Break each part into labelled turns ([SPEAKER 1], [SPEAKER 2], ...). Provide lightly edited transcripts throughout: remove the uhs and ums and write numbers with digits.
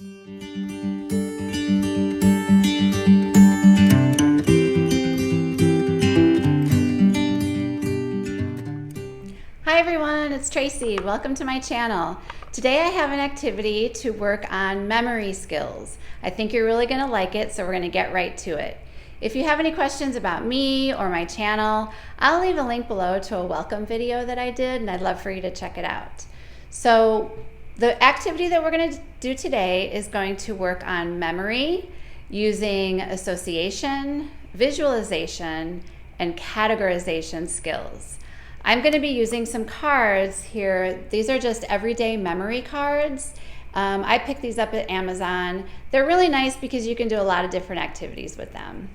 [SPEAKER 1] Hi everyone, it's Tracy. Welcome to my channel. Today I have an activity to work on memory skills. I think you're really going to like it, so we're going to get right to it. If you have any questions about me or my channel, I'll leave a link below to a welcome video that I did, and I'd love for you to check it out. So the activity that we're going to do today is going to work on memory using association, visualization, and categorization skills. I'm going to be using some cards here. These are just everyday memory cards. I picked these up at Amazon. They're really nice because you can do a lot of different activities with them.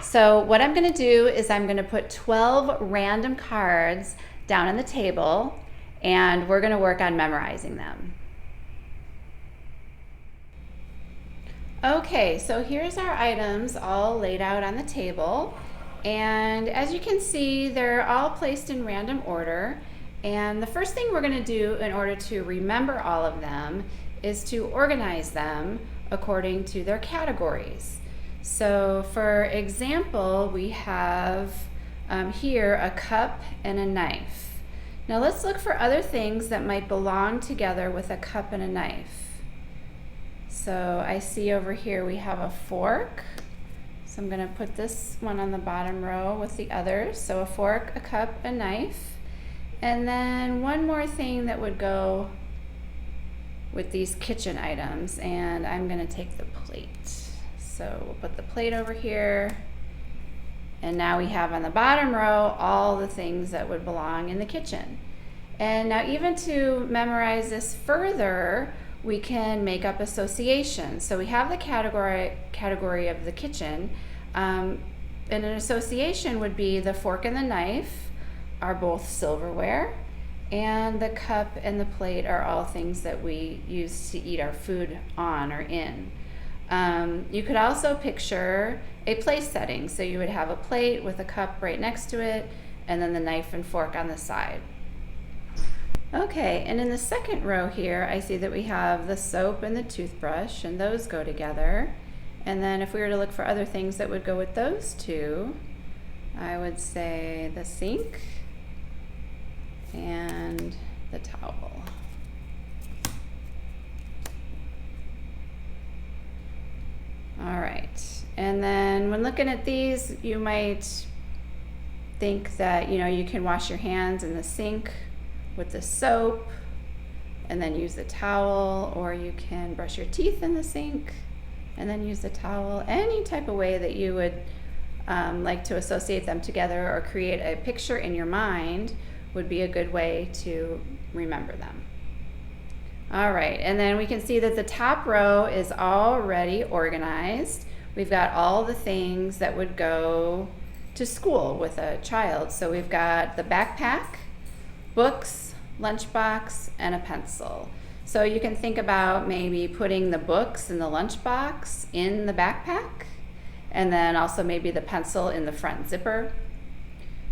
[SPEAKER 1] So what I'm going to do is I'm going to put 12 random cards down on the table, and we're going to work on memorizing them. Okay, so here's our items all laid out on the table. And as you can see, they're all placed in random order. And the first thing we're going to do in order to remember all of them is to organize them according to their categories. So for example, we have here a cup and a knife. Now let's look for other things that might belong together with a cup and a knife. So I see over here we have a fork. So I'm going to put this one on the bottom row with the others. So a fork, a cup, a knife. And then one more thing that would go with these kitchen items, and I'm going to take the plate. So we'll put the plate over here. And now we have on the bottom row all the things that would belong in the kitchen. And now even to memorize this further, we can make up associations. So we have the category of the kitchen, and an association would be the fork and the knife are both silverware, and the cup and the plate are all things that we use to eat our food on or in. You could also picture a place setting. So you would have a plate with a cup right next to it, and then the knife and fork on the side. Okay, and in the second row here, I see that we have the soap and the toothbrush, and those go together. And then if we were to look for other things that would go with those two, I would say the sink and the towel. All right, and then when looking at these, you might think that, you can wash your hands in the sink with the soap and then use the towel, or you can brush your teeth in the sink and then use the towel. Any type of way that you would like to associate them together or create a picture in your mind would be a good way to remember them. All right, and then we can see that the top row is already organized. We've got all the things that would go to school with a child. So we've got the backpack, books, lunchbox, and a pencil. So you can think about maybe putting the books in the lunchbox in the backpack, and then also maybe the pencil in the front zipper.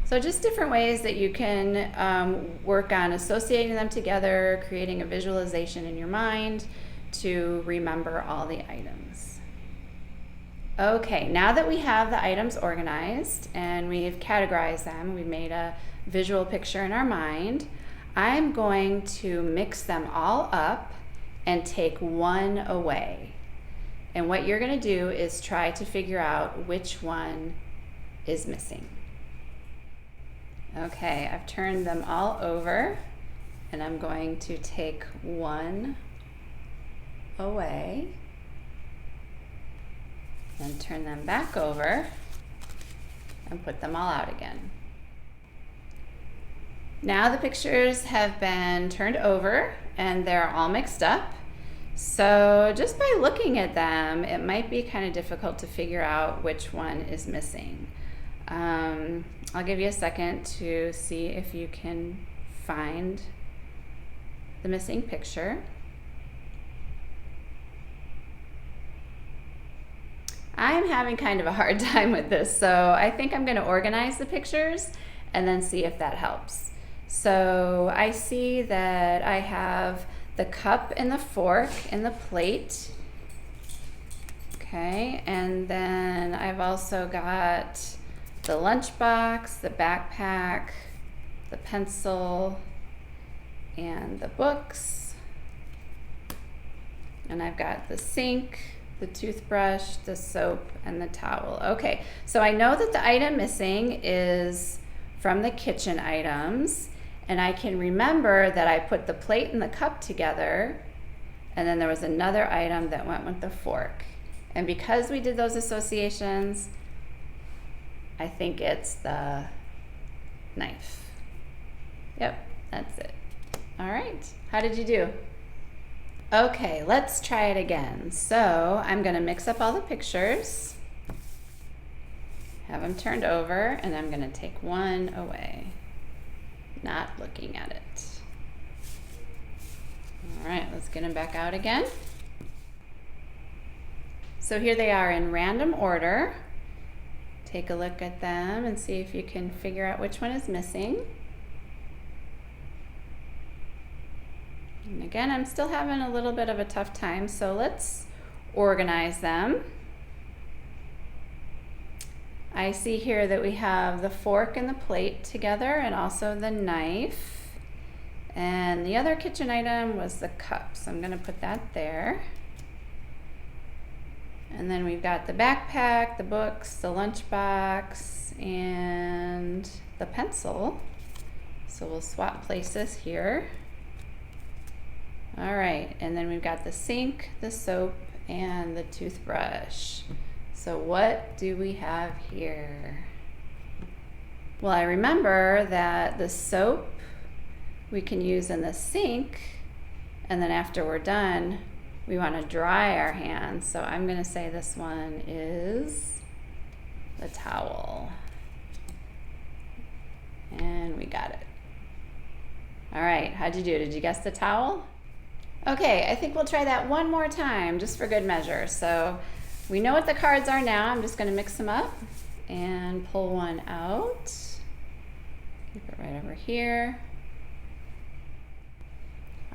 [SPEAKER 1] So just different ways that you can work on associating them together, creating a visualization in your mind to remember all the items. Okay, now that we have the items organized and we've categorized them, we've made a visual picture in our mind, I'm going to mix them all up and take one away. And what you're going to do is try to figure out which one is missing. Okay, I've turned them all over, and I'm going to take one away and turn them back over and put them all out again. Now the pictures have been turned over and they're all mixed up. So just by looking at them, it might be kind of difficult to figure out which one is missing. I'll give you a second to see if you can find the missing picture. I'm having kind of a hard time with this, so I think I'm going to organize the pictures and then see if that helps. So I see that I have the cup and the fork and the plate Okay, and then I've also got the lunchbox, the backpack, the pencil, and the books. And I've got the sink, the toothbrush, the soap, and the towel. Okay, so I know that the item missing is from the kitchen items, and I can remember that I put the plate and the cup together, and then there was another item that went with the fork. And because we did those associations, I think it's the knife. Yep, that's it. All right, how did you do? Okay, let's try it again. So I'm gonna mix up all the pictures, have them turned over, and I'm gonna take one away, not looking at it. All right, let's get them back out again. So here they are in random order. Take a look at them and see if you can figure out which one is missing. And again, I'm still having a little bit of a tough time, so let's organize them. I see here that we have the fork and the plate together, and also the knife. And the other kitchen item was the cup, so I'm gonna put that there. And then we've got the backpack, the books, the lunchbox, and the pencil. So we'll swap places here. All right, and then we've got the sink, the soap, and the toothbrush. So what do we have here? Well, I remember that the soap we can use in the sink, and then after we're done, we want to dry our hands. So I'm gonna say this one is the towel. And we got it. All right, how'd you do? Did you guess the towel? Okay, I think we'll try that one more time just for good measure. So we know what the cards are now. I'm just gonna mix them up and pull one out. Keep it right over here.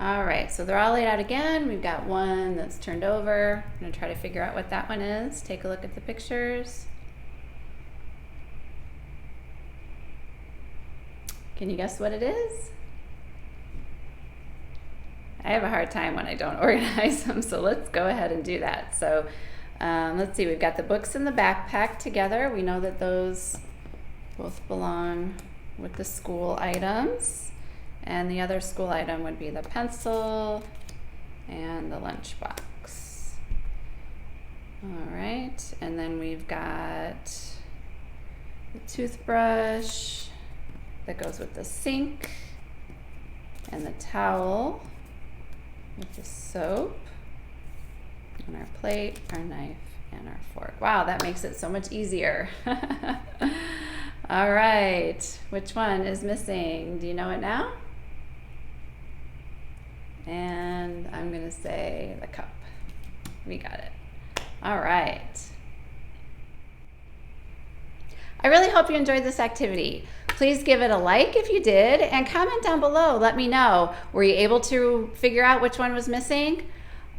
[SPEAKER 1] All right, so they're all laid out again. We've got one that's turned over. I'm gonna try to figure out what that one is. Take a look at the pictures. Can you guess what it is? I have a hard time when I don't organize them, so let's go ahead and do that. So let's see, we've got the books and the backpack together. We know that those both belong with the school items. And the other school item would be the pencil and the lunchbox. All right, and then we've got the toothbrush that goes with the sink, and the towel with the soap, and our plate, our knife, and our fork. Wow, that makes it so much easier. All right, which one is missing? Do you know it now? And I'm gonna say the cup. We got it. All right. I really hope you enjoyed this activity. Please give it a like if you did, and comment down below. Let me know. Were you able to figure out which one was missing?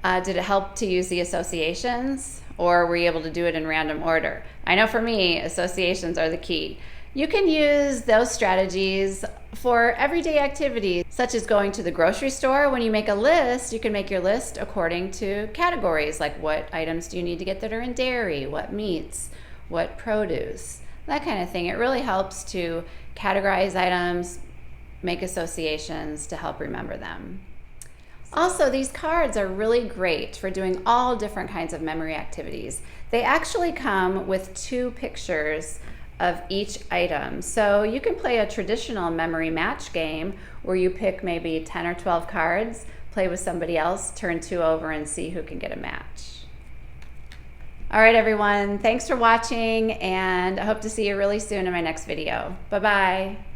[SPEAKER 1] Did it help to use the associations, or were you able to do it in random order? I know for me, associations are the key. You can use those strategies for everyday activities, such as going to the grocery store. When you make a list, you can make your list according to categories, like what items do you need to get that are in dairy, what meats, what produce, that kind of thing. It really helps to categorize items, make associations to help remember them. Also, these cards are really great for doing all different kinds of memory activities. They actually come with 2 pictures of each item. So you can play a traditional memory match game where you pick maybe 10 or 12 cards, play with somebody else, turn 2 over, and see who can get a match. All right, everyone, thanks for watching, and I hope to see you really soon in my next video. Bye-bye.